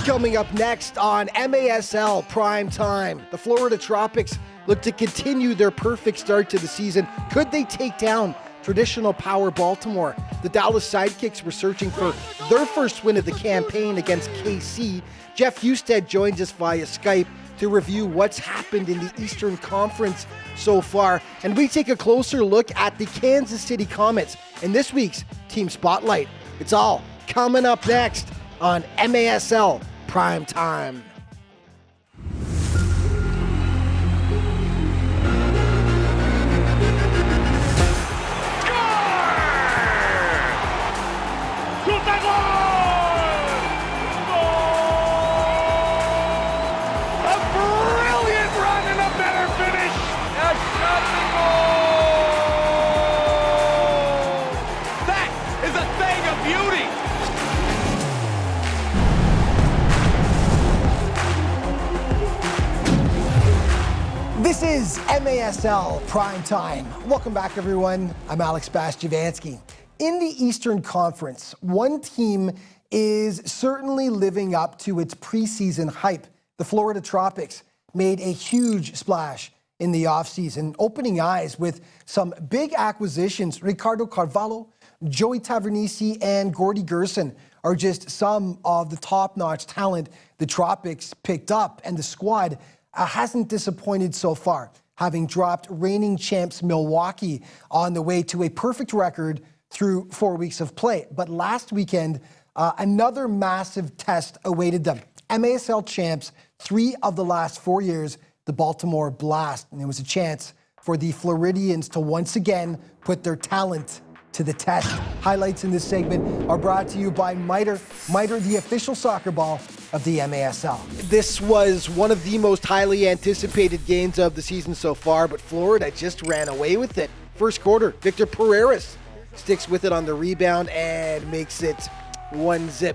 Coming up next on MASL PrimeTime, the Florida Tropics look to continue their perfect start to the season. Could they take down traditional power Baltimore? The Dallas Sidekicks were searching for their first win of the campaign against KC. Jeff Husted joins us via Skype to review what's happened in the Eastern Conference so far. And we take a closer look at the Kansas City Comets in this week's Team Spotlight. It's all coming up next on MASL PrimeTime. This is MASL PrimeTime. Welcome back, everyone. I'm Alex Baschuvahnskee. In the Eastern Conference, one team is certainly living up to its preseason hype. The Florida Tropics made a huge splash in the offseason, opening eyes with some big acquisitions. Ricardo Carvalho, Joey Tavernisi, and Gordy Gerson are just some of the top-notch talent the Tropics picked up, and the squad hasn't disappointed so far, having dropped reigning champs Milwaukee on the way to a perfect record through 4 weeks of play. But last weekend, another massive test awaited them. MASL champs 3 of the last 4 years, the Baltimore Blast. And there was a chance for the Floridians to once again put their talent to the test. Highlights in this segment are brought to you by Mitre. Mitre, the official soccer ball of the MASL. This was one of the most highly anticipated games of the season so far, but Florida just ran away with it. First quarter, Victor Pereiras sticks with it on the rebound and makes it 1-0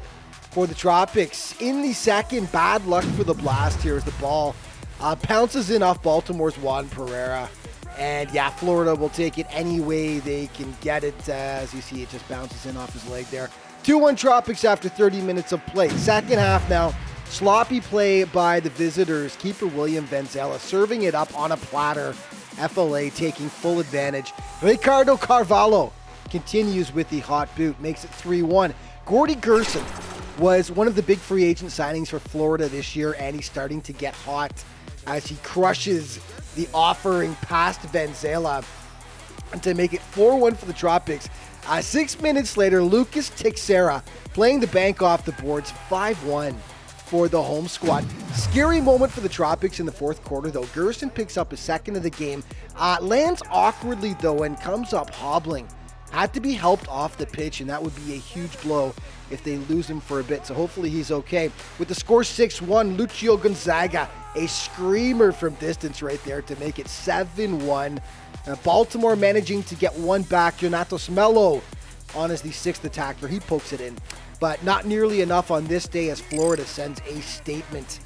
for the Tropics. In the second, bad luck for the Blast here as the ball pounces in off Baltimore's Juan Pereira. And yeah, Florida will take it any way they can get it. As you see, it just bounces in off his leg there. 2-1 Tropics after 30 minutes of play. Second half now, sloppy play by the visitors. Keeper William Venzela serving it up on a platter. FLA taking full advantage. Ricardo Carvalho continues with the hot boot, makes it 3-1. Gordy Gerson was one of the big free agent signings for Florida this year, and he's starting to get hot as he crushes the offering past Venzela to make it 4-1 for the Tropics. 6 minutes later, Lucas Teixeira playing the bank off the boards, 5-1 for the home squad. Scary moment for the Tropics in the fourth quarter, though. Gerson picks up his second of the game, lands awkwardly, though, and comes up hobbling. Had to be helped off the pitch, and that would be a huge blow if they lose him for a bit, so hopefully he's okay. With the score 6-1, Lucio Gonzaga, a screamer from distance right there to make it 7-1. Baltimore managing to get one back. Donatos Melo on as the sixth attacker. He pokes it in, but not nearly enough on this day as Florida sends a statement.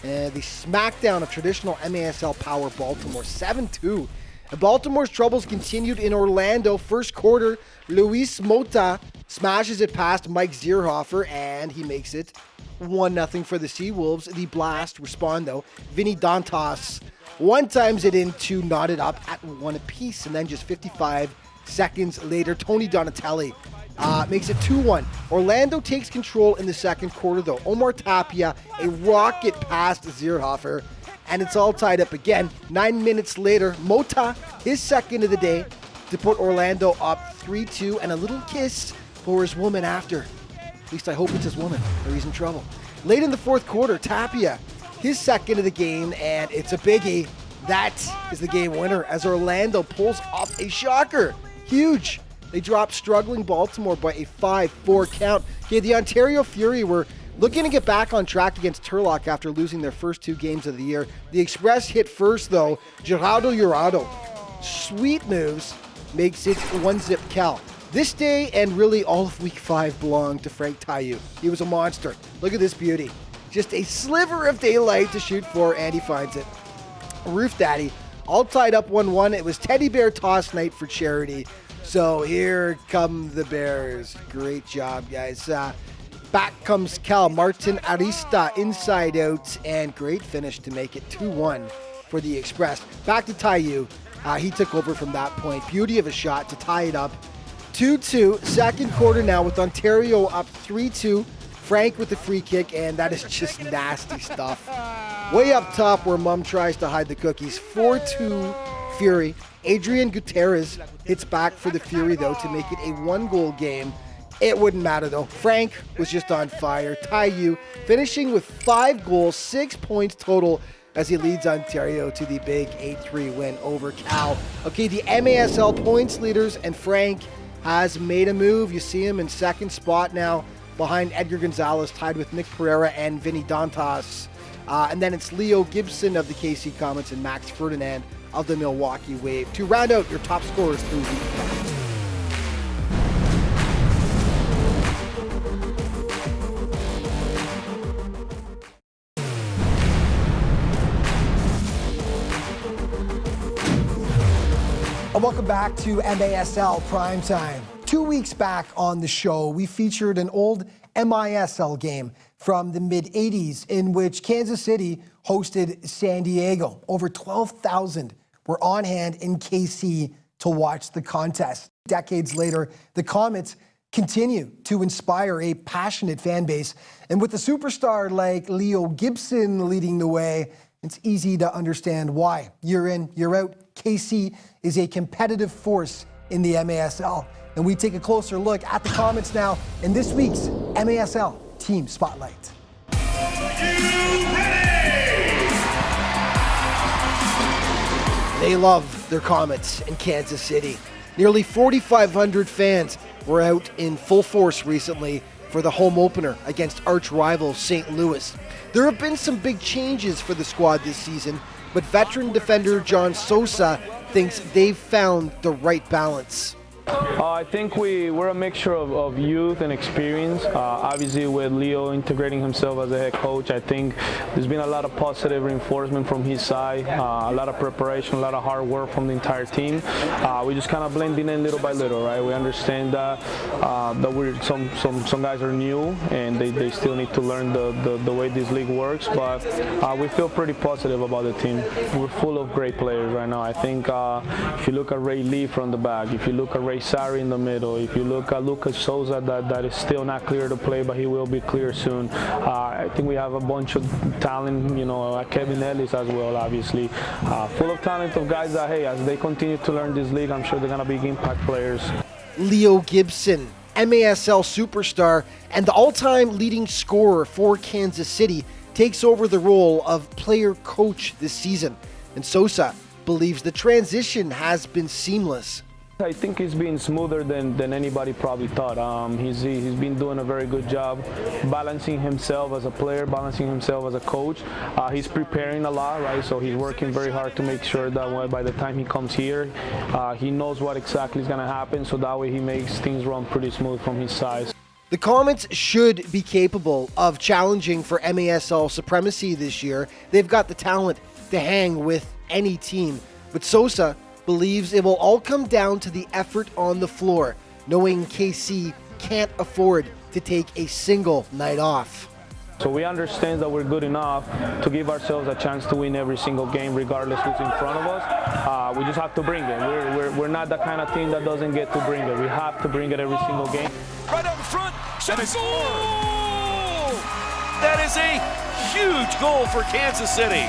The smackdown of traditional MASL power Baltimore, 7-2. Baltimore's troubles continued in Orlando. First quarter, Luis Mota smashes it past Mike Zierhofer, and he makes it 1-0 for the Seawolves. The Blast respond, though. Vinny Dantas one-times it in to knot it up at 1 apiece, and then just 55 seconds later, Tony Donatelli makes it 2-1. Orlando takes control in the second quarter, though. Omar Tapia, a rocket past Zierhofer, and it's all tied up again. 9 minutes later, Mota, his second of the day, to put Orlando up 3-2, and a little kiss for his woman after. At least I hope it's his woman, or he's in trouble. Late in the fourth quarter, Tapia, his second of the game, and it's a biggie. That is the game winner as Orlando pulls off a shocker. Huge. They dropped struggling Baltimore by a 5-4 count. Okay, the Ontario Fury were looking to get back on track against Turlock after losing their first 2 games of the year. The Express hit first, though. Gerardo Jurado, sweet moves, makes it 1-0 Cal. This day and really all of week 5 belonged to Frank Tayu. He was a monster. Look at this beauty. Just a sliver of daylight to shoot for, and he finds it. Roof Daddy, all tied up 1-1. It was teddy bear toss night for charity. So here come the Bears. Great job, guys. Back comes Cal. Martin Arista inside out, and great finish to make it 2-1 for the Express. Back to Taiyu. He took over from that point. Beauty of a shot to tie it up. 2-2. Second quarter now with Ontario up 3-2. Frank with the free kick, and that is just nasty stuff. Way up top where Mum tries to hide the cookies. 4-2 Fury. Adrian Gutierrez hits back for the Fury, though, to make it a one-goal game. It wouldn't matter, though. Frank was just on fire. Taiyu finishing with 5 goals, 6 points total as he leads Ontario to the big 8-3 win over Cal. Okay, the MASL points leaders, and Frank has made a move. You see him in second spot now behind Edgar Gonzalez, tied with Nick Pereira and Vinny Dantas. And then it's Leo Gibson of the KC Comets and Max Ferdinand of the Milwaukee Wave to round out your top scorers through week 5. Welcome back to MASL Primetime. 2 weeks back on the show, we featured an old MISL game from the mid-'80s in which Kansas City hosted San Diego. Over 12,000 were on hand in KC to watch the contest. Decades later, the Comets continue to inspire a passionate fan base. And with a superstar like Leo Gibson leading the way, it's easy to understand why. Year in, year out, KC is a competitive force in the MASL. And we take a closer look at the Comets now in this week's MASL Team Spotlight. They love their Comets in Kansas City. Nearly 4,500 fans were out in full force recently for the home opener against arch rival St. Louis. There have been some big changes for the squad this season, but veteran defender John Sosa thinks they've found the right balance. I think we're a mixture of youth and experience. Obviously, with Leo integrating himself as a head coach, I think there's been a lot of positive reinforcement from his side, a lot of preparation, a lot of hard work from the entire team. We just kind of blending in little by little, right? We understand that we're some guys are new and they still need to learn the way this league works, but we feel pretty positive about the team. We're full of great players right now. I think if you look at Ray Lee from the back, if you look at Ray Sari in the middle, if you look at Lucas Souza, that is still not clear to play, but he will be clear soon. I think we have a bunch of talent, Kevin Ellis as well, obviously. Full of talent of guys that, hey, as they continue to learn this league, I'm sure they're going to be impact players. Leo Gibson, MASL superstar and the all-time leading scorer for Kansas City, takes over the role of player coach this season. And Sosa believes the transition has been seamless. I think he's been smoother than anybody probably thought. He's been doing a very good job balancing himself as a player, balancing himself as a coach. He's preparing a lot, right? So he's working very hard to make sure that by the time he comes here, he knows what exactly is going to happen, so that way he makes things run pretty smooth from his side. The Comets should be capable of challenging for MASL supremacy this year. They've got the talent to hang with any team, but Sosa believes it will all come down to the effort on the floor, knowing KC can't afford to take a single night off. So we understand that we're good enough to give ourselves a chance to win every single game, regardless who's in front of us. We just have to bring it. We're not the kind of team that doesn't get to bring it. We have to bring it every single game. Right out in front, shot, goal! That is a huge goal for Kansas City.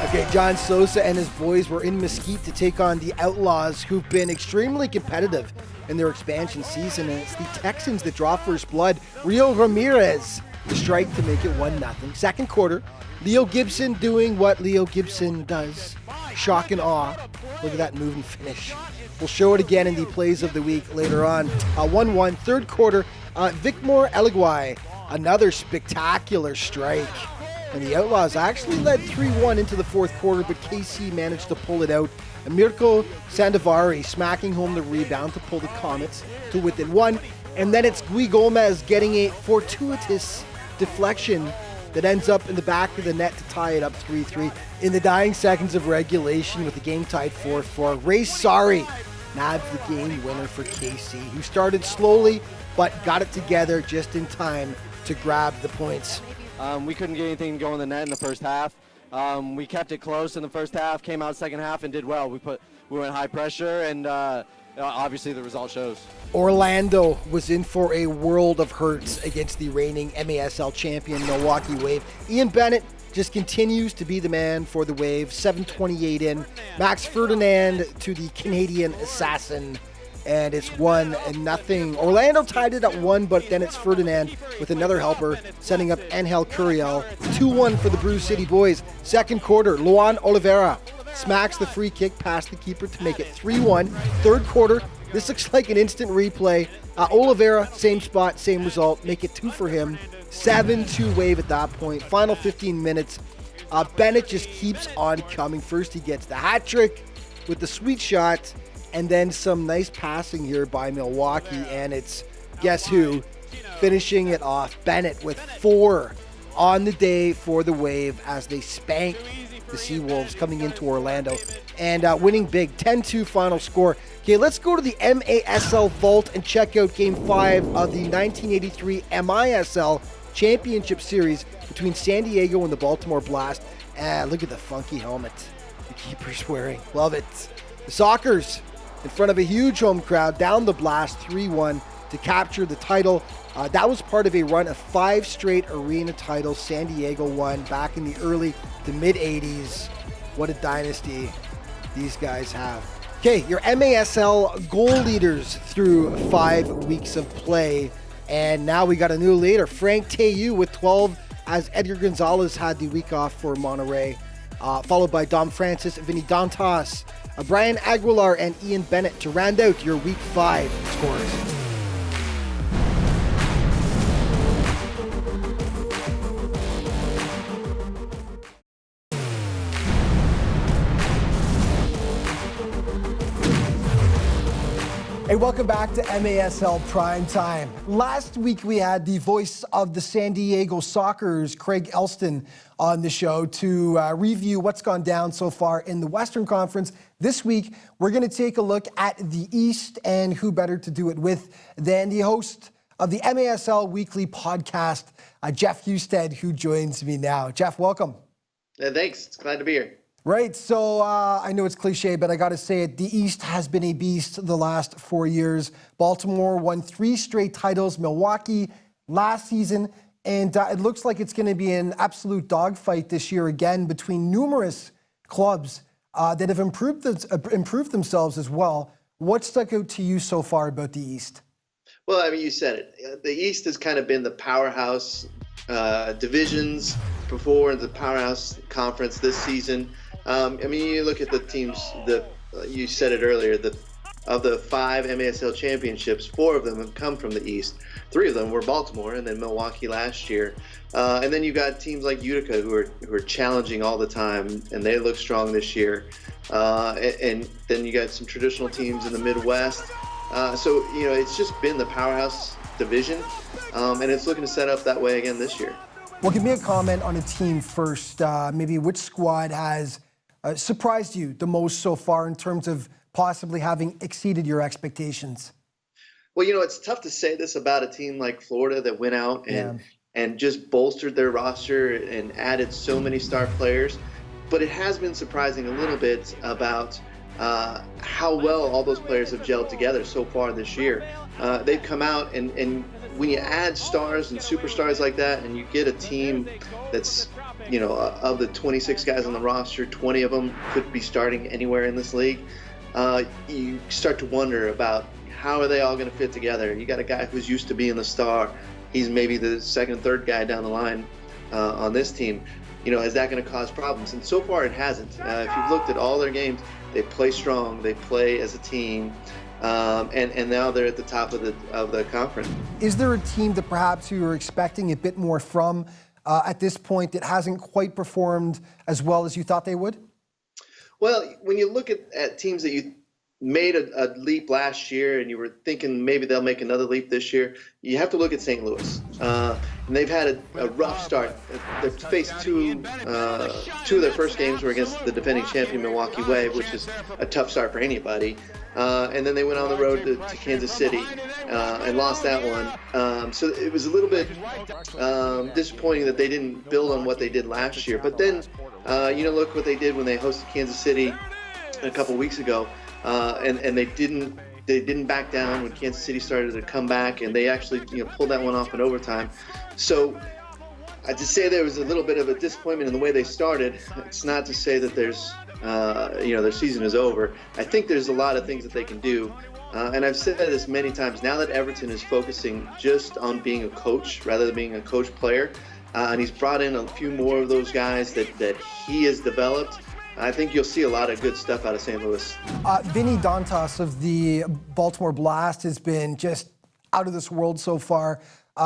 Okay, John Sosa and his boys were in Mesquite to take on the Outlaws, who've been extremely competitive in their expansion season, and it's the Texans that draw first blood. Rio Ramirez, the strike to make it 1-0. Second quarter, Leo Gibson doing what Leo Gibson does. Shock and awe. Look at that move and finish. We'll show it again in the plays of the week later on. 1-1, third quarter, Vicmore Eligwai, another spectacular strike. And the Outlaws actually led 3-1 into the fourth quarter, but KC managed to pull it out. And Mirko Sandovari smacking home the rebound to pull the Comets to within one. And then it's Gui Gomez getting a fortuitous deflection that ends up in the back of the net to tie it up 3-3. In the dying seconds of regulation with the game tied 4-4, Ray Sari nabs the game winner for KC, who started slowly but got it together just in time to grab the points? We couldn't get anything going in the net in the first half. We kept it close in the first half, came out second half and did well. We went high pressure, and obviously the result shows. Orlando was in for a world of hurts against the reigning MASL champion Milwaukee Wave. Ian Bennett just continues to be the man for the Wave. 7:28 in. Max Ferdinand to the Canadian assassin. And it's 1-0. Orlando tied it at 1, but then it's Ferdinand with another helper, setting up Angel Curiel. 2-1 for the Brew City boys. Second quarter, Luan Oliveira smacks the free kick past the keeper to make it 3-1. Third quarter, this looks like an instant replay. Oliveira, same spot, same result. Make it 2 for him. 7-2 Wave at that point. Final 15 minutes. Bennett just keeps on coming. First, he gets the hat trick with the sweet shot, and then some nice passing here by Milwaukee, and it's, guess who, finishing it off. Bennett with 4 on the day for the Wave as they spank the Seawolves coming into Orlando and winning big. 10-2 final score. Okay, let's go to the MASL Vault and check out Game 5 of the 1983 MISL Championship Series between San Diego and the Baltimore Blast. Look at the funky helmet the keeper's wearing. Love it. The Sockers in front of a huge home crowd, down the Blast 3-1 to capture the title. That was part of a run of 5 straight arena titles San Diego won back in the early to mid-80s. What a dynasty these guys have. Okay, your MASL goal leaders through 5 weeks of play. And now we got a new leader, Frank Teyu with 12, as Edgar Gonzalez had the week off for Monterey. Followed by Dom Francis, Vinny Dantas, Brian Aguilar, and Ian Bennett to round out your Week 5 scores. Hey, welcome back to MASL Primetime. Last week we had the voice of the San Diego Sockers, Craig Elston, on the show to review what's gone down so far in the Western Conference. This week we're going to take a look at the East, and who better to do it with than the host of the MASL Weekly podcast, Jeff Husted, who joins me now. Jeff, welcome. Thanks. It's glad to be here. Right, so I know it's cliche, but I got to say it. The East has been a beast the last 4 years. Baltimore won 3 straight titles. Milwaukee last season. And it looks like it's going to be an absolute dogfight this year again between numerous clubs that have improved themselves as well. What stuck out to you so far about the East? Well, I mean, you said it. The East has kind of been the powerhouse divisions before, the powerhouse conference this season. I mean, you look at the teams, you said it earlier, of the 5 MASL championships, 4 of them have come from the East. 3 of them were Baltimore and then Milwaukee last year. And then you've got teams like Utica who are challenging all the time, and they look strong this year. And then you got some traditional teams in the Midwest. So, you know, it's just been the powerhouse division, and it's looking to set up that way again this year. Well, give me a comment on a team first. Maybe which squad has surprised you the most so far in terms of possibly having exceeded your expectations? Well, you know, it's tough to say this about a team like Florida that went out and just bolstered their roster and added so many star players. But it has been surprising a little bit about how well all those players have gelled together so far this year. They've come out, and when you add stars and superstars like that, and you get a team that's, you know, of the 26 guys on the roster, 20 of them could be starting anywhere in this league, you start to wonder about how are they all going to fit together. You got a guy who's used to being the star. He's maybe the second, third guy down the line on this team. You know, is that going to cause problems? And so far it hasn't. If you've looked at all their games, they play strong, they play as a team, and now they're at the top of the conference. Is there a team that perhaps you were expecting a bit more from at this point that hasn't quite performed as well as you thought they would? Well, when you look at teams that you made a leap last year and you were thinking maybe they'll make another leap this year, you have to look at St. Louis. and they've had a rough start. They've faced two of their first games were against the defending champion Milwaukee Wave, which is a tough start for anybody. And then they went on the road to Kansas City and lost that one. So it was a little bit disappointing that they didn't build on what they did last year. But then, look what they did when they hosted Kansas City a couple weeks ago, and they didn't back down when Kansas City started to come back, and they actually pulled that one off in overtime. So to say there was a little bit of a disappointment in the way they started, it's not to say that there's their season is over. I think there's a lot of things that they can do. And I've said this many times, now that Everton is focusing just on being a coach rather than being a coach player, and he's brought in a few more of those guys that he has developed, I think you'll see a lot of good stuff out of St. Louis. Vinny Dantas of the Baltimore Blast has been just out of this world so far.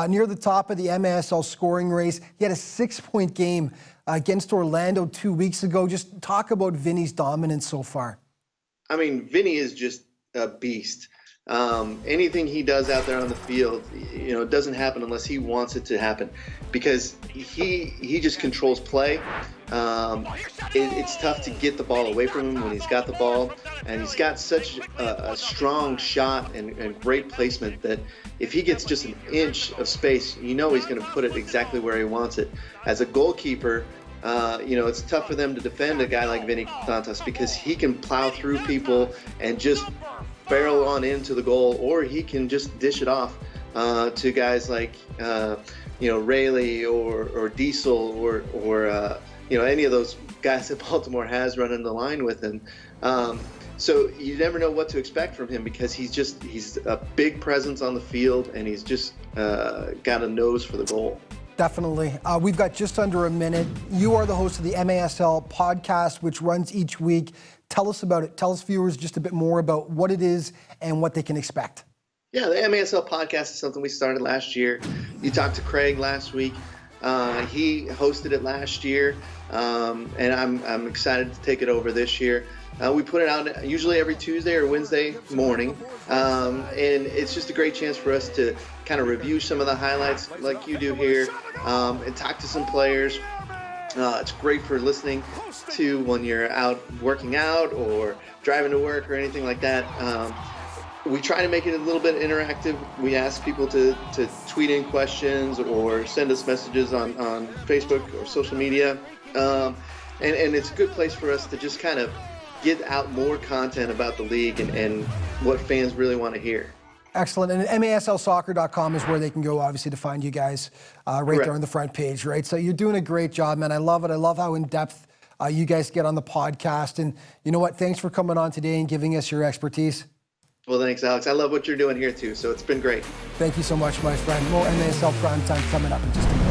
Near the top of the MASL scoring race. He had a 6-point game against Orlando 2 weeks ago. Just talk about Vinny's dominance so far. I mean, Vinny is just a beast. Anything he does out there on the field, it doesn't happen unless he wants it to happen, because he just controls play. It's tough to get the ball away from him when he's got the ball, and he's got such a strong shot and great placement that if he gets just an inch of space, he's going to put it exactly where he wants it. As a goalkeeper, it's tough for them to defend a guy like Vinny Dantas because he can plow through people and just barrel on into the goal, or he can just dish it off to guys like Rayleigh or Diesel or any of those guys that Baltimore has running the line with him. So you never know what to expect from him because he's a big presence on the field, and he's just got a nose for the goal. Definitely. We've got just under a minute. You are the host of the MASL podcast, which runs each week. Tell us about it. Tell us viewers just a bit more about what it is and what they can expect. Yeah, the MASL podcast is something we started last year. You talked to Craig last week. He hosted it last year, and I'm excited to take it over this year. We put it out usually every Tuesday or Wednesday morning, and it's just a great chance for us to kind of review some of the highlights like you do here, and talk to some players. It's great for listening to when you're out working out or driving to work or anything like that. We try to make it a little bit interactive. We ask people to tweet in questions or send us messages on Facebook or social media. And it's a good place for us to just kind of get out more content about the league and what fans really want to hear. Excellent. And MASLsoccer.com is where they can go, obviously, to find you guys right there on the front page, right? So you're doing a great job, man. I love it. I love how in-depth you guys get on the podcast. And you know what? Thanks for coming on today and giving us your expertise. Well, thanks, Alex. I love what you're doing here, too. So it's been great. Thank you so much, my friend. More MASL Primetime coming up in just a minute.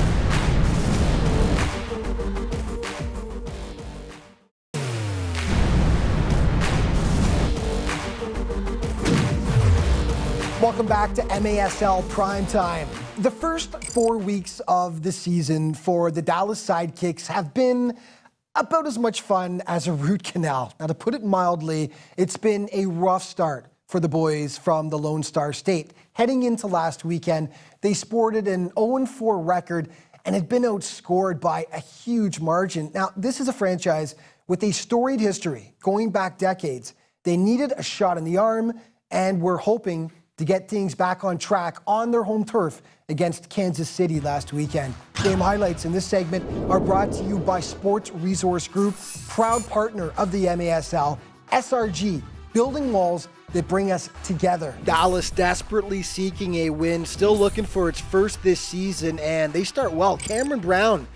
Welcome back to MASL Primetime. The first 4 weeks of the season for the Dallas Sidekicks have been about as much fun as a root canal. Now, to put it mildly, it's been a rough start for the boys from the Lone Star State. Heading into last weekend, they sported an 0-4 record and had been outscored by a huge margin. Now, this is a franchise with a storied history going back decades. They needed a shot in the arm and were hoping to get things back on track on their home turf against Kansas City last weekend. Game highlights in this segment are brought to you by Sports Resource Group, proud partner of the MASL, SRG, building walls that bring us together. Dallas desperately seeking a win, still looking for its first this season, and they start well. Cameron Brown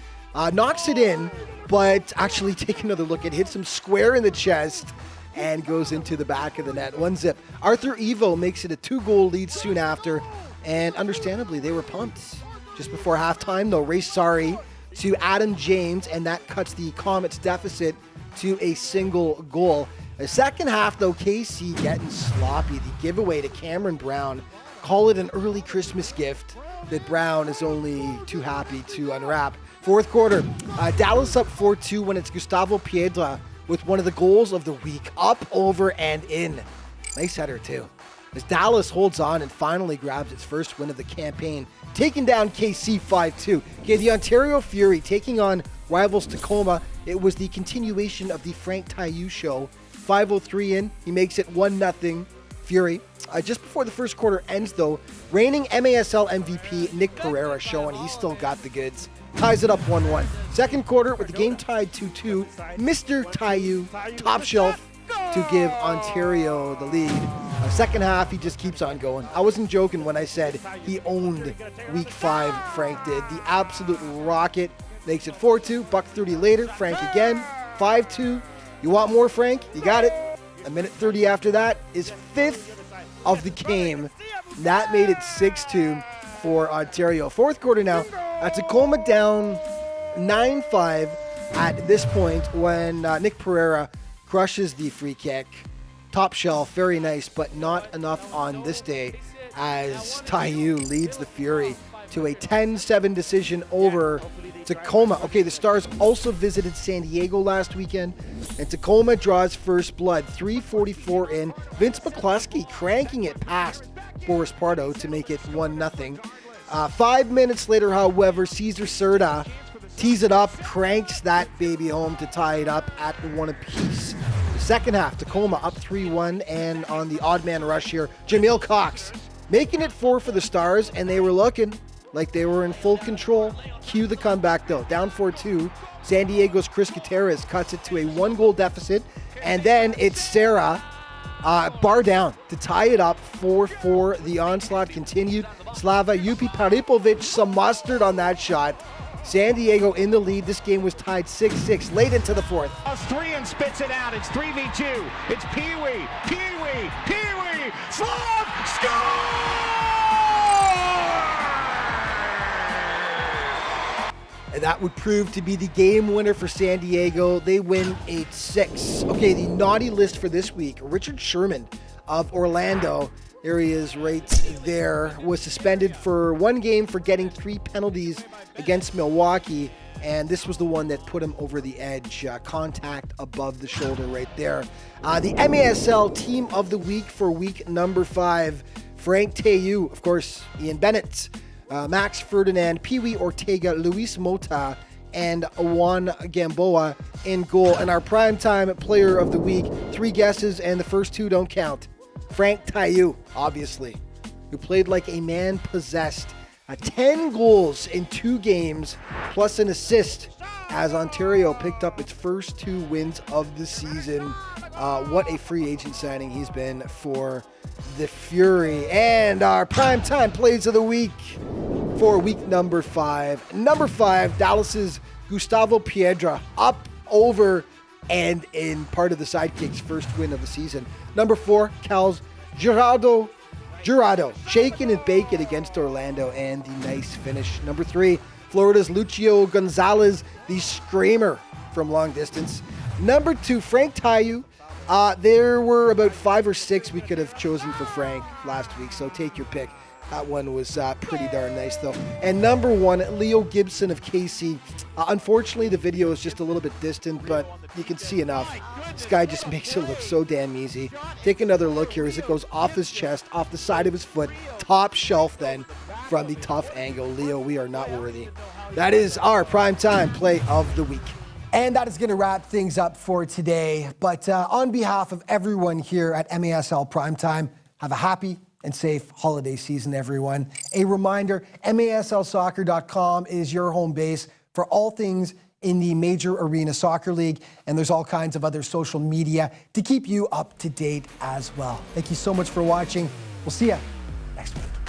knocks it in, but actually take another look. It hits him square in the chest and goes into the back of the net. 1-0. Arthur Evo makes it a 2-goal lead soon after, and understandably, they were pumped. Just before halftime, though, Ray Sari to Adam James, and that cuts the Comets' deficit to a single goal. The second half, though, KC getting sloppy. The giveaway to Cameron Brown. Call it an early Christmas gift that Brown is only too happy to unwrap. Fourth quarter, Dallas up 4-2 when it's Gustavo Piedra with one of the goals of the week. Up, over, and in. Nice header, too. as Dallas holds on and finally grabs its first win of the campaign, taking down KC 5-2. Okay, the Ontario Fury taking on rivals Tacoma. It was the continuation of the Frank Taiu show. 5:03 in, he makes it 1-0 Fury. Just before the first quarter ends, though, reigning MASL MVP Nick Pereira showing he's still got the goods. Ties it up 1-1. Second quarter, with the game tied 2-2, Mr. Taiu, top shelf, to give Ontario the lead. Second half, he just keeps on going. I wasn't joking when I said he owned Week 5, Frank did. The absolute rocket makes it 4-2. $1.30 later, Frank again, 5-2. You want more, Frank? You got it. A minute 30 after that is fifth of the game. That made it 6-2 for Ontario. Fourth quarter now, Tacoma down 9-5 at this point when Nick Pereira crushes the free kick. Top shelf, very nice, but not enough on this day as Taiu leads the Fury to a 10-7 decision over Tacoma. Okay, the Stars also visited San Diego last weekend, and Tacoma draws first blood. 3:44 in. Vince McCluskey cranking it past Boris Pardo to make it 1-0. 5 minutes later, however, Cesar Cerda tees it up, cranks that baby home to tie it up at 1 apiece. The second half, Tacoma up 3-1, and on the odd man rush here, Jamil Cox making it 4 for the Stars, and they were looking like they were in full control. Cue the comeback, though. Down 4-2. San Diego's Chris Gutierrez cuts it to a 1-goal deficit, and then it's Sarah bar down to tie it up 4-4. The onslaught continued. Slava Jupi Paripovic, some mustard on that shot. San Diego in the lead. This game was tied 6-6 late into the fourth. Three and spits it out. It's 3v2. It's Pee-wee. Slav, score! And that would prove to be the game winner for San Diego. They win 8-6. Okay, the naughty list for this week. Richard Sherman of Orlando, there he is right there, was suspended for 1 game for getting 3 penalties against Milwaukee. And this was the one that put him over the edge. Contact above the shoulder right there. The MASL Team of the Week for week number 5. Frank Taiu, of course, Ian Bennett, Max Ferdinand, Pee-wee Ortega, Luis Mota, and Juan Gamboa in goal. And our primetime player of the week, 3 guesses, and the first 2 don't count. Frank Taiu, obviously, who played like a man possessed. 10 goals in 2 games, plus an assist, as Ontario picked up its first 2 wins of the season. What a free agent signing he's been for the Fury. And our primetime plays of the week for week number 5. Number 5, Dallas's Gustavo Piedra, up, over, and in part of the Sidekicks' first win of the season. Number 4, Cal's Jurado, shaking and baking against Orlando, and the nice finish. Number 3, Florida's Lucio Gonzalez, the screamer from long distance. Number 2, Frank Taiu. There were about 5 or 6 we could have chosen for Frank last week, so take your pick. That one was pretty darn nice, though. And number 1, Leo Gibson of KC. Unfortunately, the video is just a little bit distant, but you can see enough. This guy just makes it look so damn easy. Take another look here as it goes off his chest, off the side of his foot, top shelf then, from the tough angle. Leo, we are not worthy. That is our primetime play of the week. And that is going to wrap things up for today. But on behalf of everyone here at MASL Primetime, have a happy and safe holiday season, everyone. A reminder, MASLsoccer.com is your home base for all things in the Major Arena Soccer League, and there's all kinds of other social media to keep you up to date as well. Thank you so much for watching. We'll see you next week.